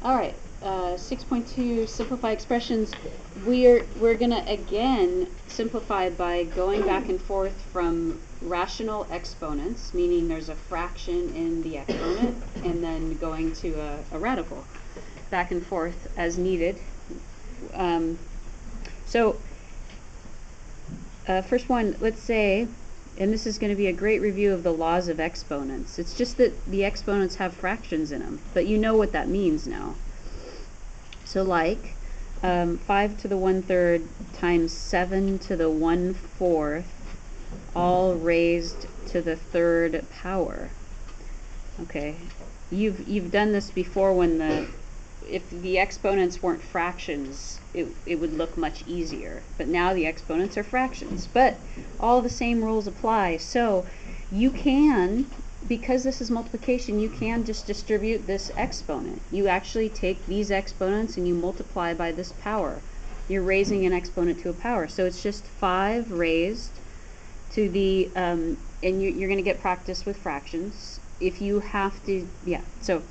All right, 6.2, simplify expressions. We're gonna again simplify by going back and forth from rational exponents, meaning there's a fraction in the exponent, and then going to a radical, back and forth as needed. So first one, let's say, and this is going to be a great review of the laws of exponents. It's just that the exponents have fractions in them, but you know what that means now. So like 5 to the 1/3 times 7 to the 1/4, all raised to the 3rd power. Okay, you've done this before when if the exponents weren't fractions, it would look much easier. But now the exponents are fractions. But all the same rules apply. So you can, because this is multiplication, you can just distribute this exponent. You actually take these exponents and you multiply by this power. You're raising an exponent to a power. So it's just 5 raised to the, and you're going to get practice with fractions. If you have to, yeah, so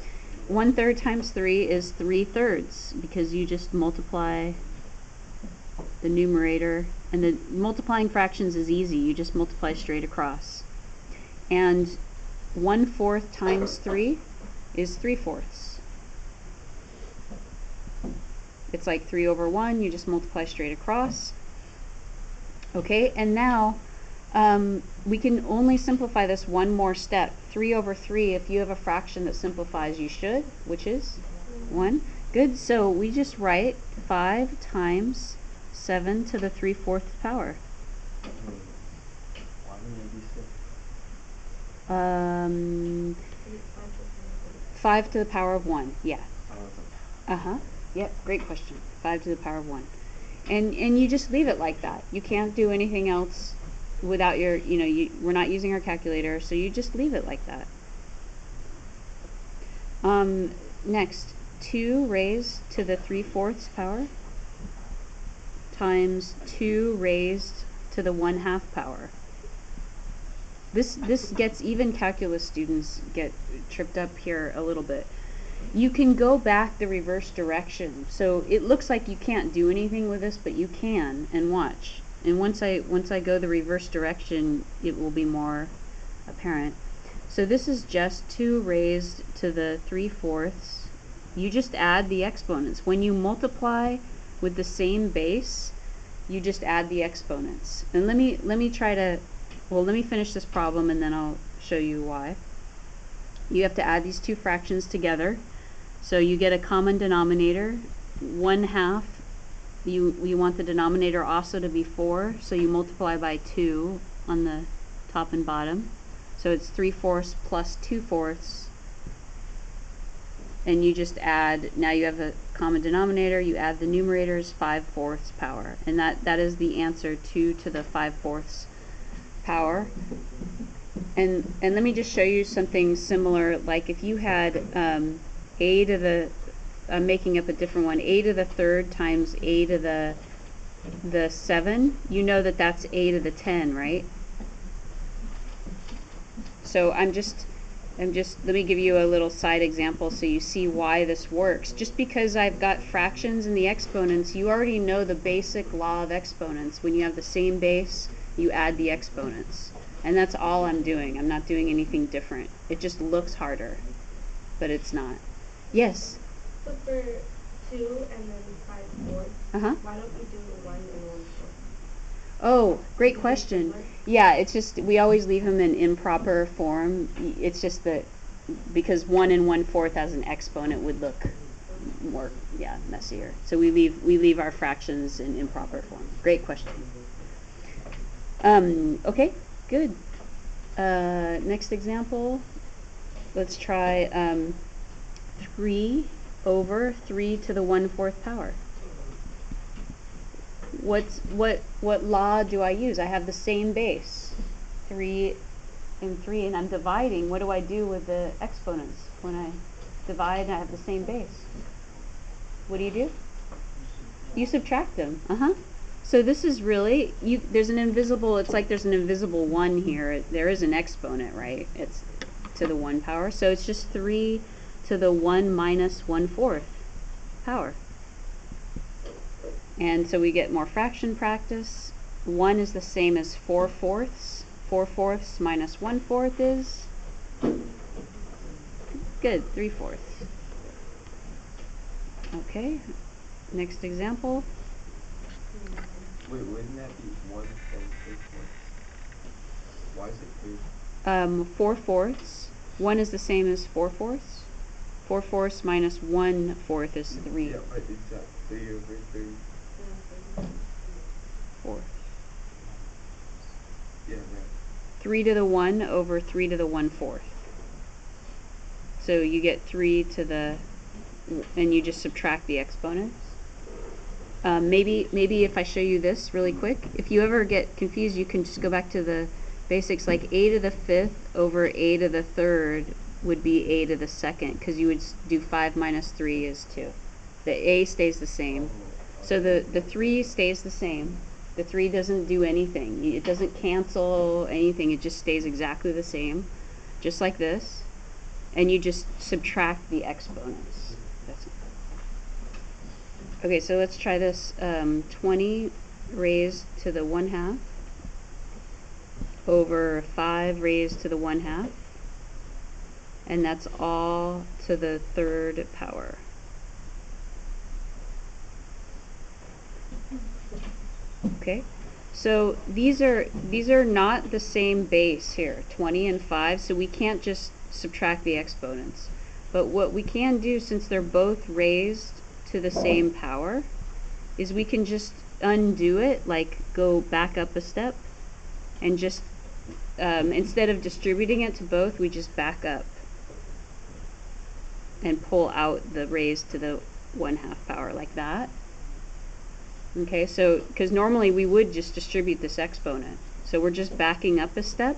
1/3 times 3 is 3/3, because you just multiply the numerator, and the multiplying fractions is easy. You just multiply straight across. And 1/4 times 3 is 3/4. It's like 3 over 1. You just multiply straight across. Okay, and now we can only simplify this one more step. 3 over 3, if you have a fraction that simplifies, you should, which is 1. Good, so we just write 5 times 7 to the 3/4 power. 5 to the power of 1, yeah. Yep, great question. 5 to the power of 1. And you just leave it like that. You can't do anything else without your, we're not using our calculator, so you just leave it like that. Next, 2 raised to the 3/4 power times 2 raised to the 1/2 power. This gets, even calculus students get tripped up here a little bit. You can go back the reverse direction. So it looks like you can't do anything with this, but you can, and watch. And once I go the reverse direction, it will be more apparent. So this is just 2 raised to the 3/4. You just add the exponents. When you multiply with the same base, you just add the exponents. And let me try to, well, let me finish this problem and then I'll show you why. You have to add these two fractions together. So you get a common denominator. 1/2, you want the denominator also to be 4, so you multiply by 2 on the top and bottom. So it's 3/4 plus 2/4. And you just add, now you have a common denominator, you add the numerators, 5/4 power. And that is the answer, 2 to the 5/4 power. And let me just show you something similar. Like if you had a to the, I'm making up a different one, a to the 3rd times a to the 7, you know that that's a to the 10, right? So I'm just, let me give you a little side example so you see why this works. Just because I've got fractions in the exponents, you already know the basic law of exponents. When you have the same base, you add the exponents. And that's all I'm doing. I'm not doing anything different. It just looks harder, but it's not. Yes? So for 2 and then 5/4, why don't we do 1 and 1/4? Oh, great question. Yeah, it's just, we always leave them in improper form. It's just that because 1 and 1/4 as an exponent would look more, messier. So we leave our fractions in improper form. Great question. Okay, good. Next example, let's try 3 over 3 to the 1/4 power. What law do I use? I have the same base, 3 and 3, and I'm dividing. What do I do with the exponents when I divide and I have the same base? What do? You subtract them. So this is really, there's an invisible, it's like there's an invisible 1 here. There is an exponent, right? It's to the 1 power. So it's just 3 to the 1 minus 1/4. power. And so we get more fraction practice. 1 is the same as 4/4. 4/4 minus 1/4 is? Good, 3/4. Okay, next example. Wait, wouldn't that be 1 and 3/4? Why is it 3? 4/4. 1 is the same as 4/4. 4/4 minus 1/4 is 3. Yeah, but it's 3 over 3. 4. Yeah, right. 3 to the 1 over 3 to the 1/4. So you get 3 to the, and you just subtract the exponents. Maybe if I show you this really quick, if you ever get confused, you can just go back to the basics, like a to the 5th over a to the 3rd would be a to the 2nd, because you would do 5 minus 3 is 2. The a stays the same. So the 3 stays the same. The 3 doesn't do anything. It doesn't cancel anything. It just stays exactly the same, just like this. And you just subtract the exponents. Okay, so let's try this. 20 raised to the 1/2 over 5 raised to the 1/2. And that's all to the 3rd power. Okay, so these are not the same base here, 20 and 5, so we can't just subtract the exponents. But what we can do, since they're both raised to the same power, is we can just undo it, like go back up a step, and just instead of distributing it to both, we just back up and pull out the raised to the 1/2 power like that. Okay, so because normally we would just distribute this exponent, so we're just backing up a step,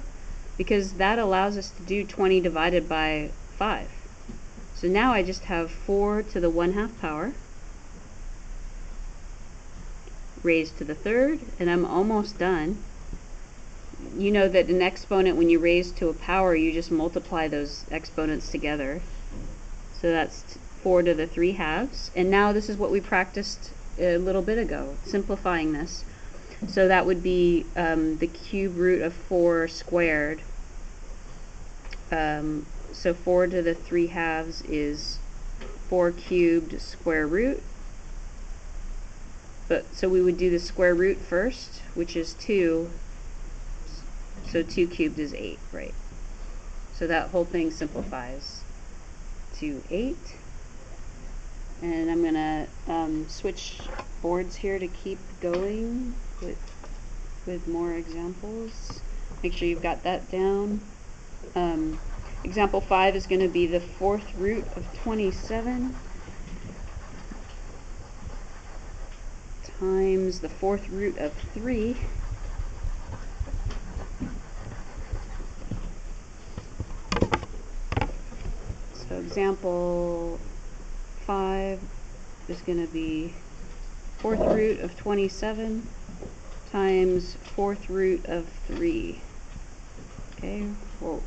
because that allows us to do 20 divided by 5. So now I just have 4 to the 1/2 power raised to the 3rd, and I'm almost done. You know that an exponent, when you raise to a power, you just multiply those exponents together. So that's 4 to the 3/2. And now this is what we practiced a little bit ago, simplifying this. So that would be the cube root of 4 squared. So 4 to the 3/2 is 4 cubed square root. But so we would do the square root first, which is 2. So 2 cubed is 8, right? So that whole thing simplifies to 8. And I'm gonna switch boards here to keep going with more examples. Make sure you've got that down. Example 5 is going to be the 4th root of 27 times the 4th root of 3 so example 5 is going to be 4th root of 27 times 4th root of 3. Okay, well,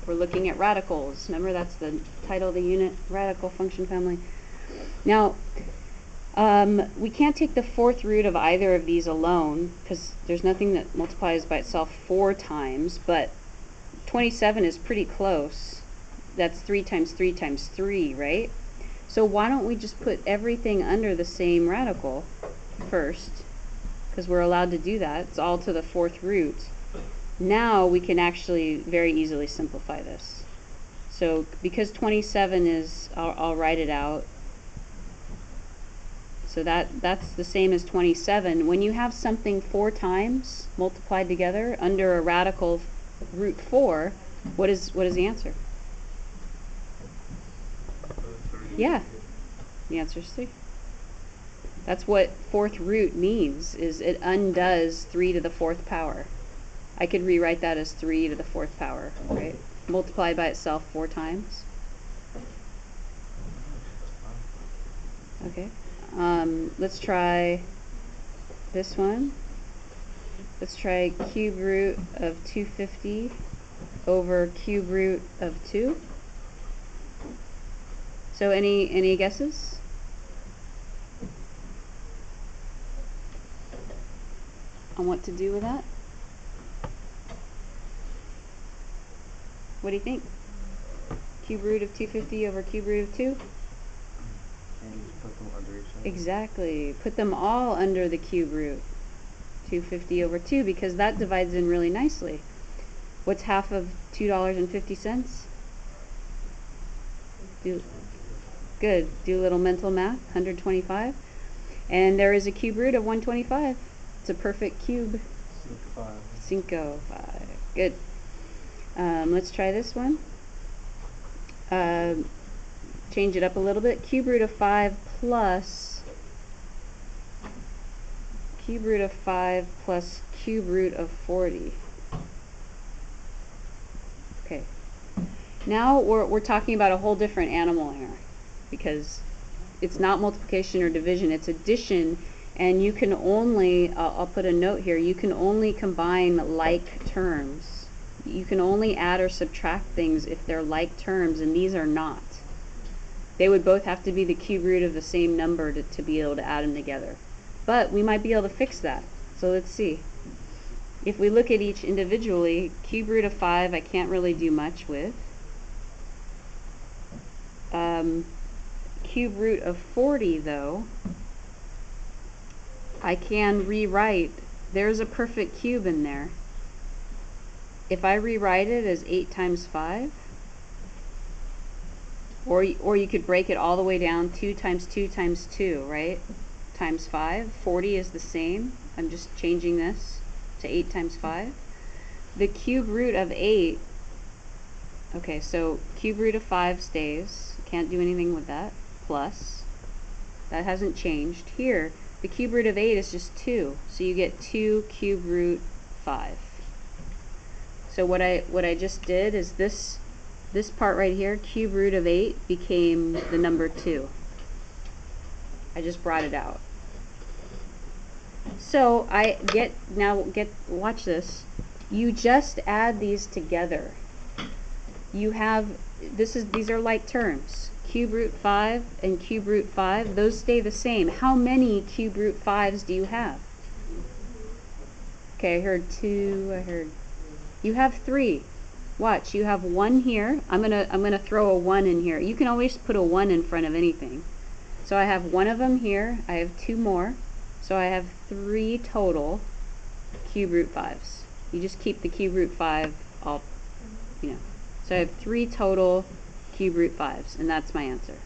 we're looking at radicals. Remember, that's the title of the unit, radical function family. Now, we can't take the 4th root of either of these alone, because there's nothing that multiplies by itself 4 times, but 27 is pretty close. That's 3 times 3 times 3, right? So why don't we just put everything under the same radical first, because we're allowed to do that. It's all to the 4th root. Now we can actually very easily simplify this. So because 27 is, I'll write it out. So that's the same as 27. When you have something 4 times multiplied together under a radical root 4, what is the answer? Yeah, the answer is 3. That's what 4th root means, is it undoes 3 to the 4th power. I could rewrite that as 3 to the 4th power, right? Multiplied by itself 4 times. Okay. Let's try this one. Let's try cube root of 250 over cube root of 2. So any guesses? on what to do with that? What do you think? Cube root of 250 over cube root of 2? And just put them under each other. Exactly. Put them all under the cube root. 250 over 2, because that divides in really nicely. What's half of $2.50? Good. Do a little mental math. 125. And there is a cube root of 125. It's a perfect cube. 5. Good. Let's try this one. Change it up a little bit. Cube root of 5 plus cube root of 5 plus cube root of 40. Okay. Now we're talking about a whole different animal here, because it's not multiplication or division, it's addition, and you can only, I'll put a note here, you can only combine like terms. You can only add or subtract things if they're like terms, and these are not. They would both have to be the cube root of the same number to be able to add them together. But we might be able to fix that. So let's see. If we look at each individually, cube root of 5 I can't really do much with. Cube root of 40 though, I can rewrite. There's a perfect cube in there. If I rewrite it as 8 times 5, or you could break it all the way down, 2 times 2 times 2, right? Times 5. 40 is the same. I'm just changing this to 8 times 5. The cube root of 8, okay, so cube root of 5 stays. Can't do anything with that. Plus. That hasn't changed. Here, the cube root of 8 is just 2. So you get 2 cube root 5. So what I just did is this part right here, cube root of 8, became the number 2. I just brought it out. So watch this. You just add these together. You have, these are like terms. Cube root 5 and cube root 5, those stay the same. How many cube root 5s do you have? Okay, I heard 2, you have 3. Watch, you have 1 here. I'm gonna throw a 1 in here. You can always put a 1 in front of anything. So I have 1 of them here. I have 2 more. So I have 3 total cube root 5s. You just keep the cube root 5 all, So I have 3 total cube root 5s, and that's my answer.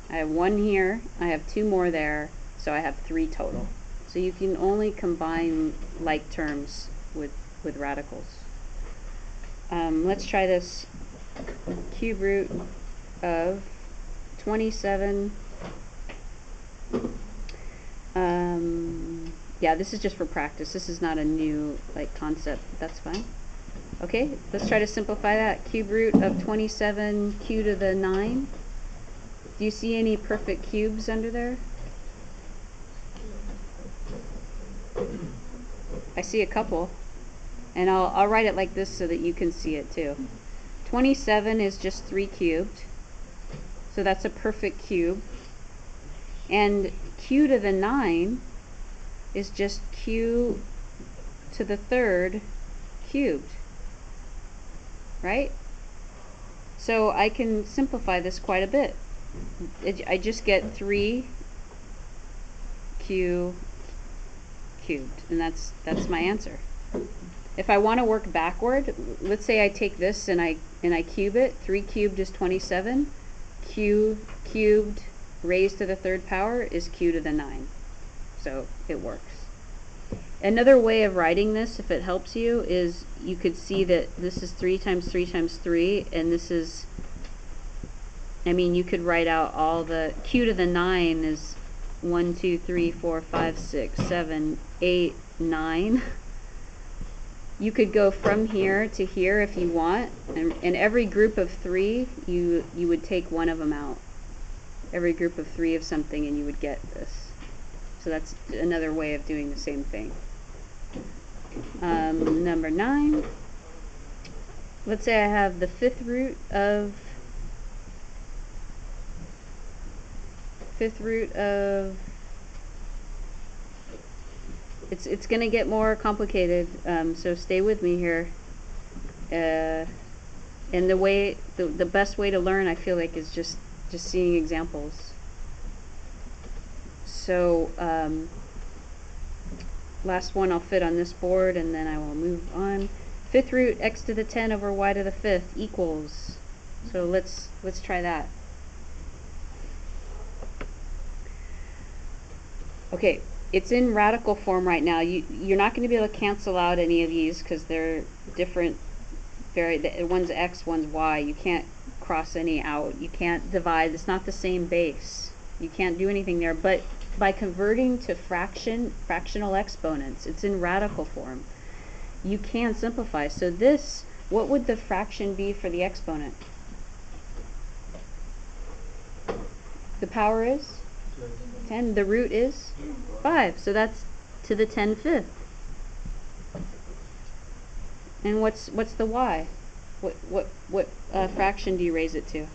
I have 1 here. I have 2 more there. So I have 3 total. So you can only combine like terms with radicals. Let's try this. Cube root of 27. Yeah, this is just for practice. This is not a new concept. That's fine. Okay, let's try to simplify that. Cube root of 27 q to the 9. Do you see any perfect cubes under there? I see a couple. And I'll write it like this so that you can see it too. 27 is just 3 cubed. So that's a perfect cube. And q to the 9 is just q to the 3rd cubed. Right? So I can simplify this quite a bit. I just get 3q cubed. And that's my answer. If I want to work backward, let's say I take this and I cube it. 3 cubed is 27. Q cubed raised to the 3rd power is q to the 9. So it works. Another way of writing this, if it helps you, is you could see that this is 3 times 3 times 3, and this is, you could write out all the, q to the 9 is 1, 2, 3, 4, 5, 6, 7, 8, 9. You could go from here to here if you want, and in every group of 3, you would take one of them out. Every group of 3 of something, and you would get this. So that's another way of doing the same thing. Number 9. Let's say I have the 5th root of 5th root of It's gonna get more complicated, so stay with me here. And the best way to learn, I feel like, is just seeing examples. So last one I'll fit on this board, and then I will move on. Fifth root x to the 10 over y to the 5th equals. So let's try that. Okay, it's in radical form right now. You're not going to be able to cancel out any of these because they're different. One's x, one's y. You can't cross any out. You can't divide. It's not the same base. You can't do anything there. But by converting to fractional exponents, it's in radical form. You can simplify. So this, what would the fraction be for the exponent? The power is 10. The root is 5. So that's to the 10/5. And what's the y? What fraction do you raise it to?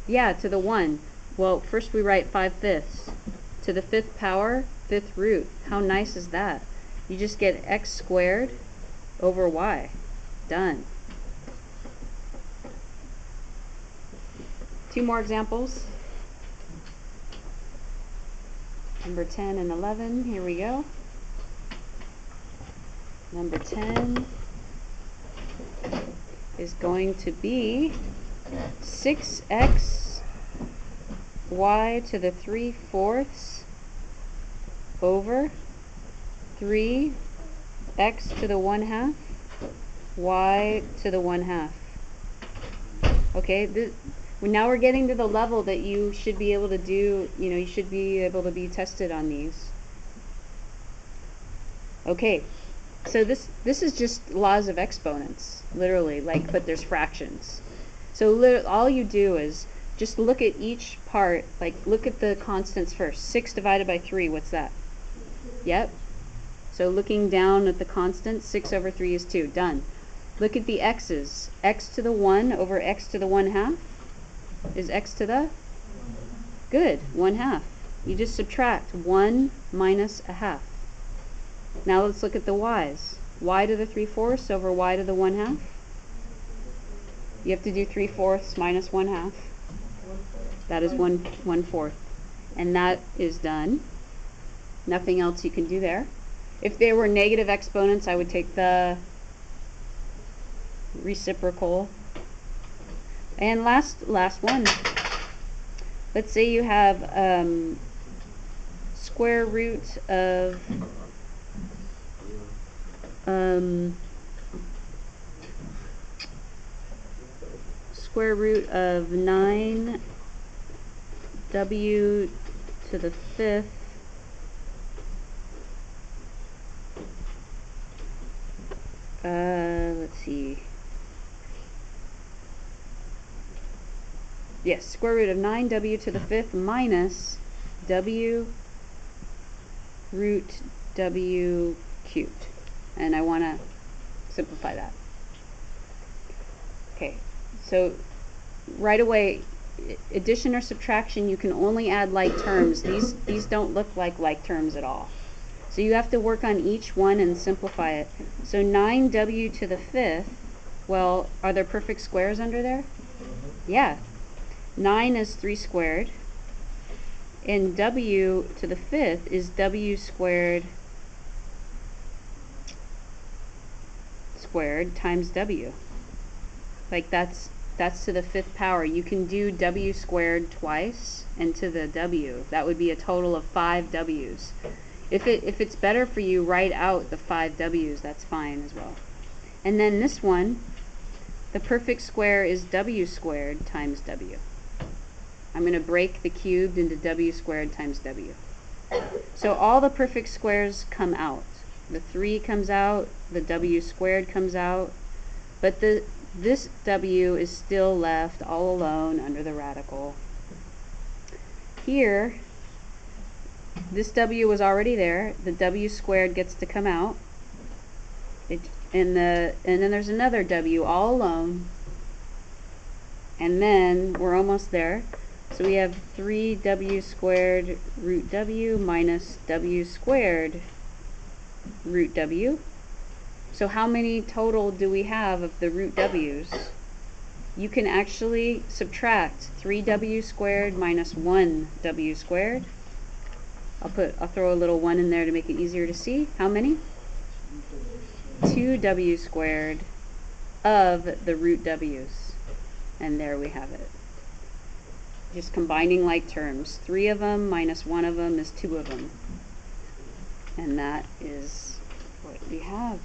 Yeah, to the 1. Well, first we write 5/5 to the 5th power, 5th root. How nice is that? You just get x squared over y. Done. 2 more examples. Number 10 and 11. Here we go. Number 10 is going to be 6x y to the 3/4 over 3x to the 1/2 y to the 1/2. Okay, now we're getting to the level that you should be able to do, you should be able to be tested on these. Okay, so this is just laws of exponents, literally, but there's fractions. So all you do is just look at each part, look at the constants first. 6 divided by 3, what's that? Yep. So looking down at the constant, 6 over 3 is 2. Done. Look at the x's. X to the 1 over x to the 1/2 is x to the? Good, 1/2. You just subtract 1 minus 1/2. Now let's look at the y's. Y to the 3/4 over y to the 1/2. You have to do 3/4 minus 1/2. That is 1/4. And that is done. Nothing else you can do there. If they were negative exponents, I would take the reciprocal. And last one. Let's say you have square root of square root of 9w to the 5th let's see. Yes, square root of 9w to the 5th minus w root w cubed. And I want to simplify that. Okay, so right away, addition or subtraction, you can only add like terms. These don't look like terms at all. So you have to work on each one and simplify it. So 9w to the 5th, well, are there perfect squares under there? Yeah. 9 is 3 squared. And w to the 5th is w squared times w. That's to the 5th power. You can do w squared twice and to the w. That would be a total of 5 w's. If it's better for you, write out the 5 w's. That's fine as well. And then this one, the perfect square is w squared times w. I'm going to break the cubed into w squared times w. So all the perfect squares come out. The 3 comes out, the w squared comes out, but this w is still left all alone under the radical. Here, this w was already there. The w squared gets to come out. And then there's another w all alone. And then we're almost there. So we have 3w squared root w minus w squared root w. So how many total do we have of the root w's? You can actually subtract 3w squared minus 1w squared. I'll throw a little 1 in there to make it easier to see. How many? 2w squared of the root w's. And there we have it. Just combining like terms. 3 of them minus 1 of them is 2 of them. And that is what we have.